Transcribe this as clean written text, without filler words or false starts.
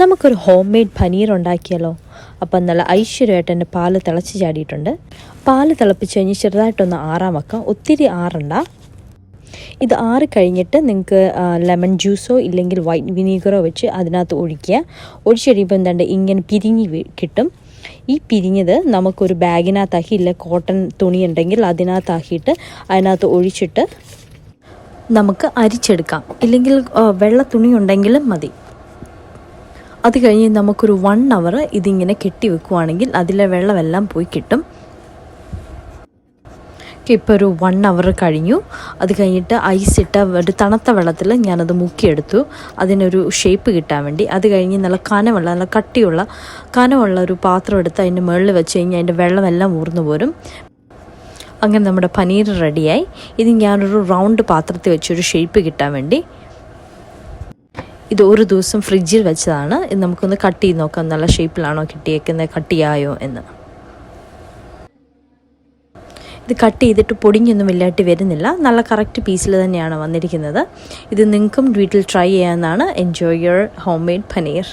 നമുക്കൊരു home made paneer ഉണ്ടാക്കിയാലോ? അപ്പം നല്ല ഐശ്വര്യമായിട്ട് എൻ്റെ പാല് തിളച്ച് ചാടിയിട്ടുണ്ട്. പാല് തിളപ്പിച്ച് കഴിഞ്ഞ് ചെറുതായിട്ടൊന്ന് ആറാൻ വെക്കാം, ഒത്തിരി ആറണ്ട. ഇത് ആറി കഴിഞ്ഞിട്ട് നിങ്ങൾക്ക് ലെമൺ ജ്യൂസോ ഇല്ലെങ്കിൽ വൈറ്റ് വിനീഗറോ വെച്ച് അതിനകത്ത് ഒഴിച്ച് കഴിയുമ്പോൾ എന്താണ്ട് ഇങ്ങനെ പിരിഞ്ഞ് കിട്ടും. ഈ പിരിഞ്ഞത് നമുക്കൊരു ബാഗിനകത്താക്കി, ഇല്ല കോട്ടൺ തുണി ഉണ്ടെങ്കിൽ അതിനകത്താക്കിയിട്ട് അതിനകത്ത് ഒഴിച്ചിട്ട് നമുക്ക് അരിച്ചെടുക്കാം. ഇല്ലെങ്കിൽ വെള്ള തുണി ഉണ്ടെങ്കിലും മതി. അത് കഴിഞ്ഞ് നമുക്കൊരു 1 hour ഇതിങ്ങനെ കെട്ടി വെക്കുവാണെങ്കിൽ അതിലെ വെള്ളമെല്ലാം പോയി കിട്ടും. ഇപ്പോൾ ഒരു 1 hour കഴിഞ്ഞു. അത് കഴിഞ്ഞിട്ട് ഐസിട്ട ഒരു തണുത്ത വെള്ളത്തിൽ ഞാനത് മുക്കിയെടുത്തു, അതിനൊരു ഷേപ്പ് കിട്ടാൻ വേണ്ടി. അത് കഴിഞ്ഞ് നല്ല കനമുള്ള ഒരു പാത്രം എടുത്ത് അതിൻ്റെ മുകളിൽ വെച്ച് കഴിഞ്ഞാൽ അതിൻ്റെ വെള്ളമെല്ലാം ഊർന്നു പോരും. അങ്ങനെ നമ്മുടെ പനീർ റെഡിയായി. ഇത് ഞാനൊരു റൗണ്ട് പാത്രത്തിൽ വെച്ചൊരു ഷേപ്പ് കിട്ടാൻ വേണ്ടി ഇത് ഒരു ദിവസം ഫ്രിഡ്ജിൽ വെച്ചതാണ്. ഇത് നമുക്കൊന്ന് കട്ട് ചെയ്ത് നോക്കാം, നല്ല ഷേപ്പിലാണോ കിട്ടിയേക്കുന്നത്, കട്ടിയായോ എന്ന്. ഇത് കട്ട് ചെയ്തിട്ട് പൊടിഞ്ഞൊന്നും വലുതായിട്ട് വരുന്നില്ല, നല്ല കറക്റ്റ് പീസിൽ തന്നെയാണ് വന്നിരിക്കുന്നത്. ഇത് നിങ്ങൾക്കും വീട്ടിൽ ട്രൈ ചെയ്യാവുന്നതാണ്. Enjoy your home made paneer.